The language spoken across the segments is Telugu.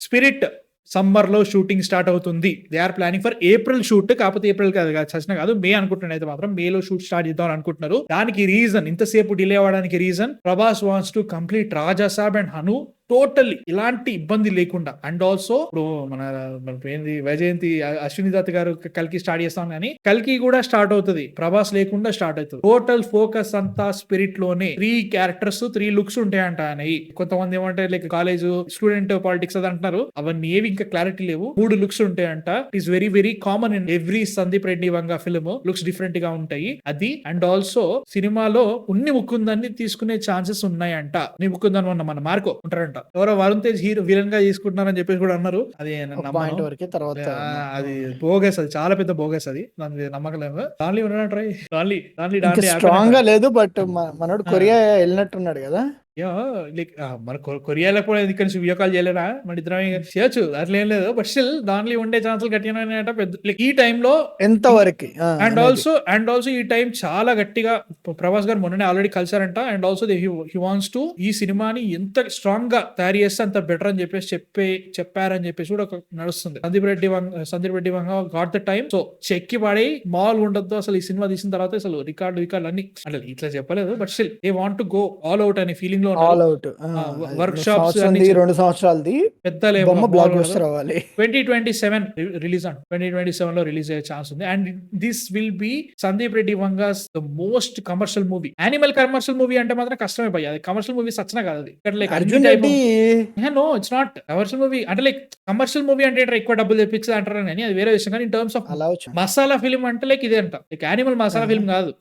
స్పిరిట్ సమ్మర్ లో షూటింగ్ స్టార్ట్ అవుతుంది. They are planning for April shoot. కాకపోతే ఏప్రిల్ చచ్చిన కాదు, మే అనుకుంటున్నాను. అయితే మాత్రం మేలో షూట్ స్టార్ట్ చేద్దాం అనుకుంటున్నారు. దానికి రీజన్, ఇంతసేపు డిలే అవ్వడానికి reason, Prabhas wants to complete Raja Saab and Hanu totally ఇలాంటి ఇబ్బంది లేకుండా. అండ్ ఆల్సో ఇప్పుడు మన ఏంది వైజయంతి అశ్విని దత్ గారు కల్కి స్టార్ట్ చేస్తాం, కానీ కల్కి కూడా స్టార్ట్ అవుతుంది ప్రభాస్ లేకుండా స్టార్ట్ అవుతుంది. టోటల్ ఫోకస్ అంతా స్పిరిట్ లోనే. 3 క్యారెక్టర్స్ 3 లుక్స్ ఉంటాయంట ఆయన. కొంతమంది ఏమంటారు లైక్ కాలేజ్ స్టూడెంట్ పాలిటిక్స్ అది అంటున్నారు, అవన్నీ ఏవి ఇంకా క్లారిటీ లేవు. 3 లుక్స్ ఉంటాయంట. It is very very common in every Sandeep Reddy Vanga film. Looks different గా ఉంటాయి అది. అండ్ ఆల్సో సినిమాలో ఉన్ని ముకుందాన్ని తీసుకునే ఛాన్సెస్ ఉన్నాయంట. నీ ముకుందన్ మన మార్కో ఉంటారంట. ఎవరో వరుణ్ తేజ్ హీరో విలన్ గా తీసుకుంటున్నారని చెప్పేసి కూడా అన్నారు. అది తర్వాత అది బోగస్, అది చాలా పెద్ద బోగస్. అది దాని నమ్మకం లేదు. దాంట్లో ఉన్నాడు ట్రై స్ట్రాంగ్ గా లేదు. బట్ మనోడు కొరియా వెళ్ళినట్టున్నాడు కదా. లైక్ మన కొరియాలో కూడా ఇక్కడ నుంచి వీడియో కాల్ చేయలేరా, మన ఇద్దరం చేయొచ్చు, అట్లా ఏం లేదు. బట్ స్టిల్ దాంట్లో ఉండే ఛాన్సులు గట్టిగా పెద్ద ఈ టైంలో ఎంత వరకు. అండ్ ఆల్సో ఈ టైం చాలా గట్టిగా ప్రభాస్ గారు మొన్ననే ఆల్రెడీ కలిసారంట. And also he wants to ఈ సినిమాని ఎంత స్ట్రాంగ్ గా తయారు చేస్తే అంత బెటర్ అని చెప్పేసి చెప్పారని చెప్పేసి కూడా నడుస్తుంది. Sandeep Reddy Vanga got the time. So చెక్కి పడి మాల్ ఉండద్దు అసలు ఈ సినిమా తీసిన తర్వాత. అసలు రికార్డు అన్ని అంటే ఇట్లా చెప్పలేదు, but still they want to go all out అనే ఫీలింగ్ లో ఆల్ అవుట్. వర్క్ షాప్స్ 2 సంవత్సరాలది పెద్ద బ్లాక్ బస్టర్ అవ్వాలి. 2027 లో రిలీజ్ అయ్యే ఛాన్స్ ఉంది. And this will be Sandeep Reddy Vanga's the most commercial movie. Animal commercial movie అంటే మాత్రం కష్టమే పోయి, అది కమర్షియల్ మూవీ సచ్చిన కాదు. అది like Arjun Reddy no it's not commercial movie. అంటే లైక్ కమర్షియల్ మూవీ అంటే ఎక్కువ డబ్బులు తెప్పించదు అంటారు అని, అది వేరే విషయం. కానీ in terms of masala film అంటే లైక్ ఇదే అంట. లైక్ యానిమల్ మసాలా ఫిల్మ్ కాదు.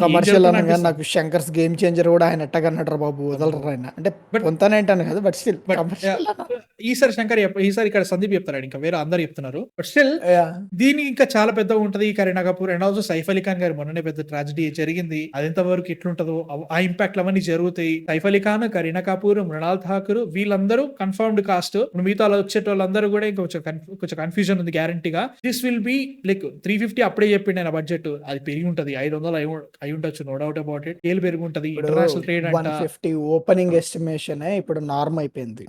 కమర్షియల్ అనగా నాకు శంకర్స్ గేమ్ చేంజర్ కూడా ఆయన ఎట్టగన్నట్టు బాబు వదలరు ఆయన. అంటే కొంతనేంటాను కదా, బట్ స్టిల్ ఈసారి శంకర్ ఈసారి ఇక్కడ సందీప్ చెప్తారు, ఇంకా వేరే అందరు చెప్తున్నారు. బట్ స్టిల్ దీనికి ఇంకా చాలా పెద్దగా ఉంటది. కరీనా కపూర్ అండ్ ఆల్సో సైఫ్ అలీ ఖాన్ గారు మొన్ననే పెద్ద ట్రాజడీ జరిగింది. అది ఎంత వరకు ఎట్లుంటదో ఆ ఇంపాక్ట్ అవన్నీ జరుగుతాయి. సైఫ్ అలీ ఖాన్, కరీనా కపూర్, మృణాల్ ఠాకూర్ వీళ్ళందరూ కన్ఫర్మ్డ్ కాస్ట్. మిగతా వచ్చే వాళ్ళందరూ కూడా కొంచెం కన్ఫ్యూజన్ ఉంది గ్యారంటీగా. దిస్ విల్ బి లైక్ 350 అప్పుడే చెప్పిండు ఆయన బడ్జెట్. అది పెరిగి ఉంటది, 500 అయి ఉండొచ్చు, నో డౌట్ అబౌట్ ఇట్. ఏలు పెరిగి ఉంటది. ఇంటర్నేషనల్ ట్రేడ్ 150 ఓపెనింగ్ ఎస్టిమేషన్ ఇప్పుడు నార్మ్ అయిపోయింది.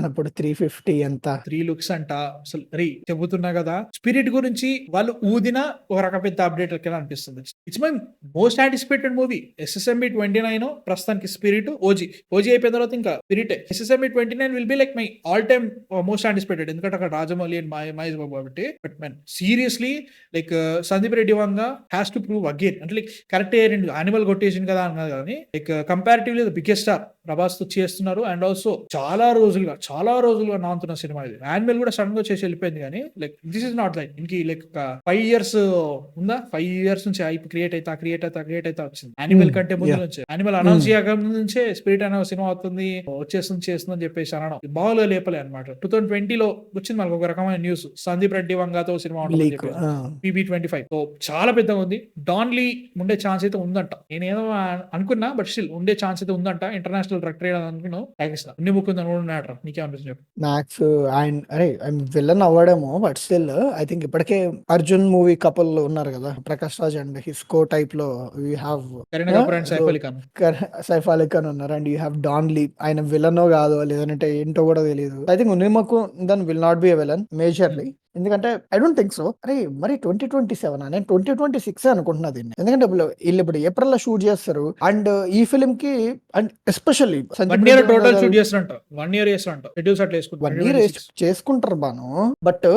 అప్పుడు 350 ఎంత 3 లుక్స్ అంట. అసలు చెబుతున్నా కదా, స్పిరిట్ గురించి వాళ్ళు ఊదిన ఒక రకం పెద్ద అప్డేట్ కింద అనిపిస్తుంది. It's my most anticipated movie. SSMB 29 ప్రస్తుతానికి స్పిరిట్, ఓజీ అయిపోయిన తర్వాత ఇంకా spirit. SSMB 29 will be like my all time most anticipated. ఎందుకంటే అక్కడ రాజమౌళి అండ్ మహేష్ బాబు కాబట్టి. But man seriously like Sandeep Reddy Vanga has to prove again. అంటే లైక్ కరెక్ట్ యానిమల్ కొటేషన్ కదా అన్నది, కానీ like comparatively the biggest star Prabhas తో చేస్తున్నారు. అండ్ ఆల్సో చాలా రోజులుగా నానుతున్న సినిమా ఇది. యానిమల్ కూడా సడన్ గా చేసి వెళ్ళిపోయింది, కానీ like this is not like ఇంకి లైక్ 5 years ఉందా, 5 years నుంచి క్రియేట్ అవుతా వచ్చింది. యానిమల్ కంటే ముందు నుంచి, యానిమల్ అనౌన్స్ చేయక ముందు నుంచే స్పిరిట్ అనే సినిమా అవుతుంది, చేస్తుంది అని చెప్పేసి అనడం బాగా లేపలే అనమాట. 2020 లో వచ్చింది మనకు ఒక రకమైన న్యూస్, సందీప్ రెడ్డి వంగతో సినిమా ఉంటుంది PB25. సో చాలా పెద్దగా ఉంది. డాన్లీ ఉండే ఛాన్స్ అయితే ఉందంట. నేనేదో అనుకున్నా, బట్ స్టిల్ ఉండే ఛాన్స్ అయితే ఉందంట. ఇంటర్నేషనల్ డ్రగ్ ట్రేడ్ అనుకున్నావు నీకేమనిపిస్తుంది? మ్యాక్స్ ఆయన విలన్ అవ్వడము, బట్ స్టిల్ ఐ థింక్ ఇప్పటికే అర్జున్ మూవీ కపుల్ ఉన్నారు కదా, ప్రకాష్ రాజ్ అండ్ హిస్కో టైప్ లో యూ హ్యావ్ సైఫ్ అలీ ఖాన్ ఉన్నారు. అండ్ యూ హ్యావ్ డాన్లీ. ఆయన విలనో కాదు లేదంటే ఏంటో కూడా తెలియదు. ఐ థింక్ ఉనిమకు then will not be a villain majorly. ఎందుకంటే ఐ డోంట్ థింక్ సో. మరి 2027 నేను 2026 అనుకుంటున్నా దీన్ని. ఎందుకంటే వీళ్ళు ఇప్పుడు ఏప్రిల్ లో షూట్ చేస్తారు. అండ్ ఈ ఫిల్మ్ కి అండ్ ఎస్పెషల్లీ చేసుకుంటారు బాను. బట్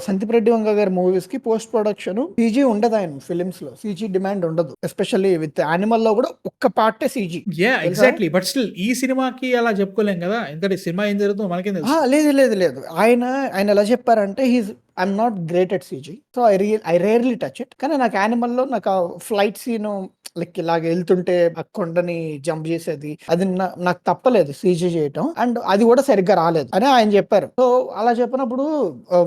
సందీప్ రెడ్డి వంగ గారి మూవీస్ కి పోస్ట్ ప్రొడక్షన్ CG ఉండదు. ఆయన ఫిలిమ్స్ లో CG డిమాండ్ ఉండదు. ఎస్పెషల్లీ విత్ యానిమల్ లో కూడా ఒక్క పార్టే CG. ఎగ్జాక్ట్లీ. బట్ స్టిల్ ఈ సినిమాకి అలా చెప్పుకోలేం కదా, ఎందుకంటే సినిమా ఏం జరుగుతుందో మనకేం తెలుసు. లేదు ఆయన ఎలా చెప్పారంటే I'm not great at CG, so I rarely touch it. కానీ నాకు యానిమల్ లో నాకు ఫ్లైట్ సీన్ లైక్ ఇలాగ వెళ్తుంటే ఆ కొండని జంప్ చేసేది అది నాకు తప్పలేదు CG చేయటం. అండ్ అది కూడా సరిగ్గా రాలేదు అని ఆయన చెప్పారు. సో అలా చెప్పినప్పుడు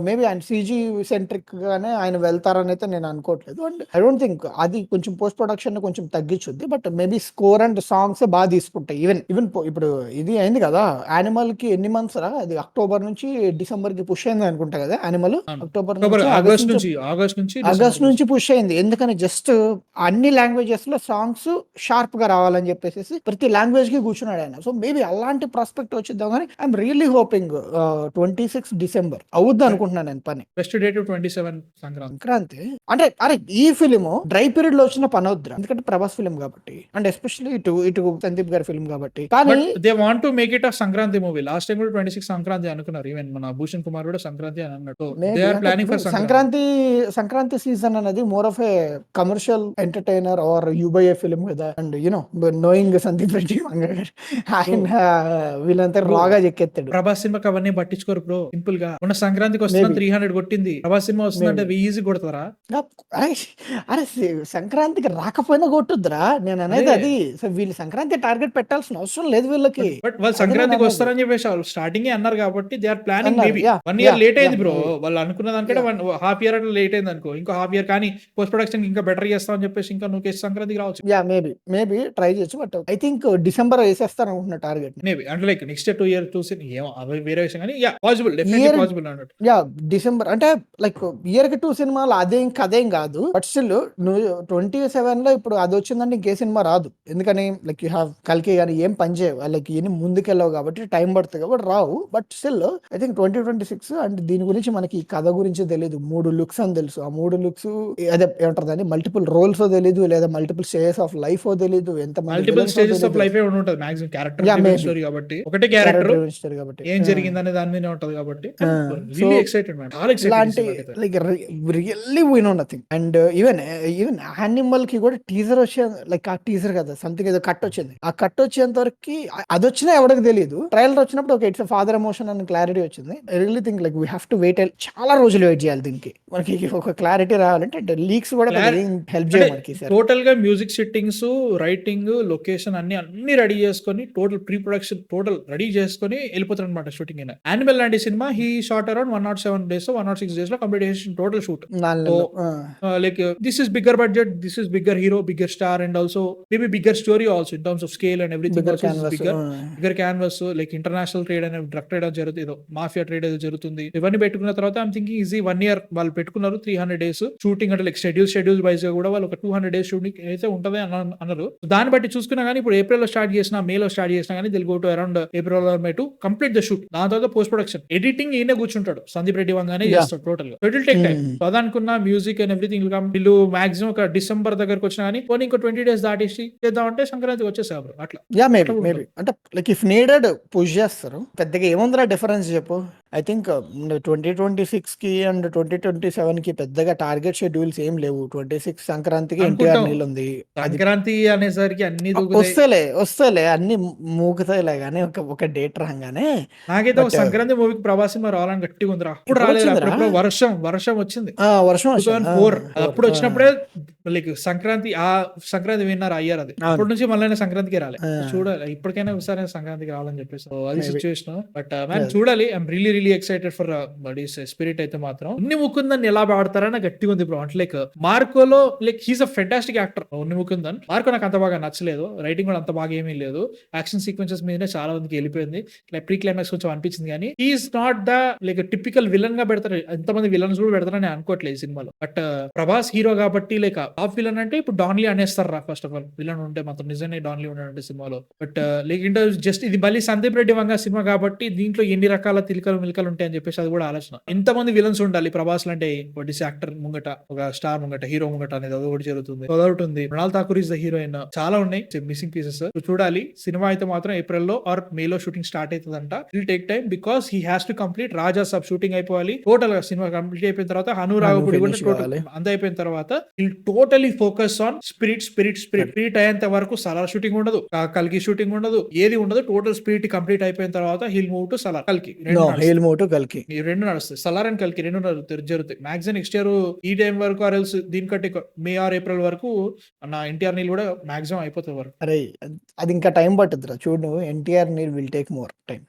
మేబీ ఆయన CG సెంట్రిక్ గానే ఆయన వెళ్తారని అయితే నేను అనుకోవట్లేదు. అండ్ ఐ డోంట్ థింక్ అది కొంచెం పోస్ట్ ప్రొడక్షన్ కొంచెం తగ్గించుద్ది. But maybe score and songs బాగా తీసుకుంటాయి. ఈవెన్ ఇప్పుడు ఇది అయింది కదా యానిమల్ కి ఎన్ని మంత్స్ రా, అది అక్టోబర్ నుంచి డిసెంబర్ కి పుష్ అయింది అనుకుంటా కదా. యానిమల్ ఆగస్ట్ నుంచి పుష్ అయింది. ఎందుకని జస్ట్ అన్ని లాంగ్వేజెస్ లో లో సాంగ్స్ షార్ప్ గా రావాలని చెప్పేసి ప్రతి లాంగ్వేజ్ కి కూర్చున్నాడు ఆయన. సో మేబీ అలాంటి ప్రాస్పెక్ట్ వచ్చిద్దాం కానీ ఐఎమ్ రియల్లీ హోపింగ్ 26 డిసెంబర్ అవుద్ది అనుకుంటున్నాను నేను పని. Best date 27 Sankranti. సంక్రాంతి అంటే అరే ఈ ఫిలిం డ్రై పీరియడ్ లో వచ్చిన పని అవుద్దిరా, ఎందుకంటే ప్రభాస్ ఫిలిం కాబట్టి అండ్ ఎస్పెషల్లీ ఇటు సందీప్ గారి ఫిలిం కాబట్టి. కానీ they want to make it a Sankranti movie. Last time కూడా 26 సంక్రాంతి అనుకున్నారు. ఈవెన్ మన భూషణ్ కుమార్ కూడా సంక్రాంతి అని అన్నట్టు. maybe దే ఆర్ అంటే ప్లానింగ్ ఫర్ ఇప్పుడు సంక్రాంతి. సంక్రాంతి సీజన్ అనేది more of a commercial entertainer or యూబై ఫిలిం కదా. అండ్ నోయింగ్ సందీప్ రెడ్డి ఆయన వీళ్ళంతా రాగా చెక్కెత్తాడు. ప్రభాస్ సినిమాకి అవన్నీ పట్టించుకోరు బ్రో. సింపుల్ గా ఉన్న సంక్రాంతికి వస్తున్నా 300 కొట్టింది. ప్రభాస్ సినిమా వస్తుందంటే ఈజీ కొడతారా? అరే అరే సంక్రాంతికి రాకపోయినా కొట్టుద్దురా నేను అనేది అది. సో వీళ్ళు సంక్రాంతి టార్గెట్ పెట్టాల్సిన అవసరం లేదు వీళ్ళకి. బట్ వాళ్ళు సంక్రాంతికి వస్తారని చెప్పేసి వాళ్ళు స్టార్టింగ్ అన్నారు కాబట్టి దే ఆర్ ప్లానింగ్. అన్నారు, maybe yeah, 1 year late yeah, అయింది బ్రో. maybe. వాళ్ళు అనుకున్న దానికంటే హాఫ్ ఇయర్ అట్లా లేట్ అయింది అనుకో. ఇంకో హాఫ్ ఇయర్ కానీ పోస్ట్ ప్రొడక్షన్ ఇంకా బెటర్ చేస్తామని చెప్పేసి ఇంకా నువ్వు సంక్రాంతికి రావచ్చు. యా మేబీ ట్రై చేయొచ్చు. బట్ ఐ థింక్ డిసెంబర్ వేసేస్తాను అనుకుంటున్న టార్గెట్. మేబీ అంటే లైక్ నెక్స్ట్ 2 years చూసి ఏమో అవి వేరే విషయం కానీ yeah possible, definitely Year- possible అన్నట్టు. యా డిసెంబర్ అంటే లైక్ ఇయర్ కి 2 సినిమాలు అదేం కదేం కాదు. బట్ స్టిల్ నువ్వు 27 లో ఇప్పుడు అది వచ్చిందంటే ఇంకే సినిమా రాదు. ఎందుకని లైక్ యూ హ్యావ్ కల్కి కానీ ఏం పని చేయవు, లైక్ ఇవన్నీ ముందుకెళ్ళవు కాబట్టి టైం పడుతుంది కాబట్టి రావు. But still I think 2026 and దీని గురించి మనకి ఈ కథ గురించి తెలియదు. 3 లుక్స్ అని తెలుసు. ఆ 3 లుక్స్ అదే ఏమంటారు దాన్ని మల్టిపుల్ రోల్స్ తెలియదు, లేదా మల్టిపుల్ స్టేజెస్ ఆఫ్ లైఫ్ తెలియదు, ఎంత మల్టిపుల్ స్టేజెస్ ఆఫ్ లైఫ్ ఉంటుంది maximum. Yeah, character maybe. Story కాబట్టి ఒకటే క్యారెక్టర్ కాబట్టి ఏం జరిగిందనే దాని మీద ఉంటది కాబట్టి So, రియల్లీ ఎక్సైటెడ్ మ్యాన్. చాలా ఇలాంటి excited. Like really we know nothing. And even animal కి కూడా టీజర్ వచ్చే లైక్ ఆ టీజర్ కదా సంథింగ్ ఏదో కట్ వచ్చింది. ఆ కట్ వచ్చేంత వరకు అది వచ్చినా ఎవరికి తెలియదు. ట్రైలర్ వచ్చినప్పుడు ఒక ఇట్స్ ఫాదర్ ఎమోషన్ అని క్లారిటీ వచ్చింది. I really think like we have to wait. చాలా రోజులు వెయిట్ చేయాలి దీనికి. మనకి ఒక క్లారిటీ రావాలంటే లీక్స్ కూడా హెల్ప్ చేయాలి మనకి. టోటల్ గా మ్యూజిక్ సెట్టింగ్స్, రైటింగ్, లొకేషన్ అన్ని రెడీ చేసుకొని total pre production total ready చేసుకొని వెళ్ళిపోతారు అనమాట షూటింగ్. అయినా యానిమల్ లాంటి cinema he shot around 107 days 106 days లో కంప్లీట్ చేసి total shoot. Like this is bigger budget, this is bigger hero, bigger star and also maybe bigger story also in terms of scale and everything. Bigger canvas, like international trade అనే డ్రగ్ ట్రేడ్ జరుగుతుంది, ఏదో మాఫియా ట్రేడ్ ఏదో జరుగుతుంది. ఇవన్నీ పెట్టుకున్న తర్వాత ఐమ్ థింకింగ్ ఈజీ 1 year వాళ్ళు పెట్టుకున్నారు. 300 days షూటింగ్ అంటే లైక్ షెడ్యూల్ వైజ్ గా కూడా వాళ్ళు ఒక 200 days షూటింగ్ అయితే ఉంటది అన్నారు. దాన్ని బట్టి చూసుకున్నా కానీ ఇప్పుడు ఏప్రిల్ లో స్టార్ట్ చేసినా, మేలో స్టార్ట్ చేసినా కానీ it'll go to around April May to complete the shoot. దాని తర్వాత పోస్ట్ ప్రొడక్షన్, ఎడిటింగ్ ఈయన కూర్చుంటాడు, సందీప్ రెడ్డి వంగానే చేస్తాడు టోటల్ గా. It will take time. అదనుకున్న మ్యూజిక్ అండ్ ఎవ్రీథింగ్ వీళ్ళు మాక్సిమం ఒక డిసెంబర్ దగ్గరకు వచ్చినా కానీ పోనీ ఇంకో 20 days దాటేసి చేద్దామంటే సంక్రాంతికి వచ్చేసారు అట్లా. యా మేబీ అంటే లైక్ ఇఫ్ నీడెడ్ పుష్ చేస్తారు. పెద్దగా ఏముందిరా డిఫరెన్స్ చెప్పు. ఐ థింక్ 2026 కి అండ్ 2027 కి పెద్దగా టార్గెట్ షెడ్యూల్స్ ఏం లేవు. 26 సంక్రాంతికి ఎన్టీఆర్ నీళ్ళు ఉంది. సంక్రాంతి అనేసరికి అన్ని వస్తేలే అన్ని మూగుతాయిలే గానీ ఒక డేట్ రాగానే. నాకైతే ఒక సంక్రాంతి మూవీకి ప్రభాస్ సినిమా రావాలని గట్టిగా ఉందిరా. అప్పుడు రాలేదు. వర్షం వచ్చింది. 2004 అప్పుడు వచ్చినప్పుడే లైక్ సంక్రాంతి విన్నర్ అయ్యారు. అది అప్పటి నుంచి మళ్ళీ సంక్రాంతికి రాలేదు. చూడాలి ఇప్పటికైనా ఒకసారి సంక్రాంతికి రావాలని చెప్పేసి అది సిచ్యువేషన్. బట్ మ్యాన్ చూడాలి. I'm really excited for spirit అయితే మాత్రం. ఉన్ని ముకుందన్ ఎలా ఆడతారని గట్టిగా ఉంది బ్రో. అంటే లైక్ మార్కోలో like he's a fantastic actor Unni Mukundan. Marco నాకు అంత బాగా నచ్చలేదు, రైటింగ్ కూడా అంత బాగా ఏమీ లేదు, యాక్షన్ సీక్వెన్సెస్ మీదనే చాలా మందికి వెళ్ళిపోయింది. లైక్ ప్రీ క్లైమాక్స్ కొంచెం అనిపించింది కానీ he's not the like typical villain గా పెడతారు. ఎంతమంది విలన్స్ కూడా పెడతారని అనుకోవట్లేదు ఈ సినిమాలో. బట్ ప్రభాస్ హీరో కాబట్టి లైక్ టాప్ విలన్ అంటే ఇప్పుడు డాన్లీ అనేస్తారు రా. ఫస్ట్ ఆఫ్ ఆల్ విలన్ ఉంటే మాత్రం నిజంగా డాన్లీ ఉన్నాడంటే సినిమాలో. బట్ లైక్ ఇంటర్ జస్ట్ ఇది మళ్ళీ సందీప్ రెడ్డి వంగ సినిమా కాబట్టి దీంట్లో ఎన్ని రకాల తిలకలు మిలకలు ఉంటాయి అని చెప్పేసి అది కూడా ఆలోచన. ఎంతమంది విలన్స్ ఉండాలి ప్రభాస్ అంటే ఒకటి యాక్టర్ ముంగట, ఒక స్టార్ ముంగట, హీరో ముంగట అనేది అది ఒకటి జరుగుతుంది. అదొకటి Mrunal Thakur is the heroine. చాలా ఉన్నాయి మిస్సింగ్ పీసెస్. చూడాలి. సినిమా అయితే మాత్రం ఏప్రిల్ లో ఆర్ మేలో షూటింగ్ స్టార్ట్ అవుతుందంట. Will take time because he has to complete Raja sub shooting అయిపోవాలి. టోటల్ గా సినిమా కంప్లీట్ అయిపోయిన తర్వాత హనురాగుడి కూడా టోటల్ అంత అయిపోయిన తర్వాత will totally focus on spirit అయ్యేంత వరకు సలార్ షూటింగ్ ఉండదు, కల్కి షూటింగ్ ఉండదు, ఏది ఉండదు. టోటల్ స్పిరిట్ కంప్లీట్ అయిపోయిన తర్వాత హిల్ మూవ్ టు సలార్, కల్కి రెండు నడుస్తాయి. సలార్ అండ్ కల్కి రెండు జరుగుతాయి. మాక్సిమం నెక్స్ట్ ఇయర్ ఈ టైం వరకు ఆర్ ఎల్స్ దీనికంటే మే ఆర్ ఏప్రిల్ వరకు నా ఎన్టీఆర్ నీళ్ళు కూడా మాక్సిమం అయిపోతుంది వరకు. అరే అది ఇంకా టైం పట్టుద్దిరా. చూడు ఎన్టీఆర్ నీళ్ళు విల్ టేక్ మోర్ టైం.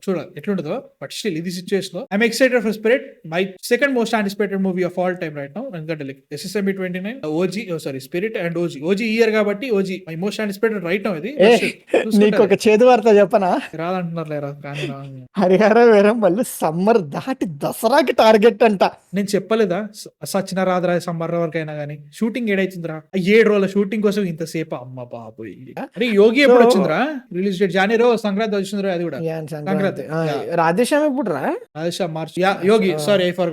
చూడాలి ఎట్లుంటుందో. బట్ స్టిల్ ఇది సిచ్యువేషన్ లో I'm excited for Spirit. My second most anticipated movie of all time right now. ఎందుకంటే like SSMB 29 OG Spirit and OG year కాబట్టి OG my most anticipated right now. ఇది నీకు ఒక చేదు వార్త చెప్పనా? రాదంటున్నారు లేరా కానీ హరిహర వీరం మళ్ళీ అసలు సమ్మర్ దాటి దసరాకి టార్గెట్ అంట. నేను చెప్పలేదా సచిన రాదురా సమ్మర్ వరకైనా గానీ షూటింగ్ ఏడైతుందిరా 7 రోజుల షూటింగ్ కోసం ఇంతసేపు అమ్మ బాబోయ్. అరే యోగి ఎప్పుడు వచ్చిందిరా రిలీజ్ డేట్ జనవరి సంక్రాంతి వచ్చిందిరా అది కూడా యాన్ సంక్రాంతి. సంక్రాంతి రాధేశ్యామ్ ఎప్పుడు రా? March Yogi sorry I forgot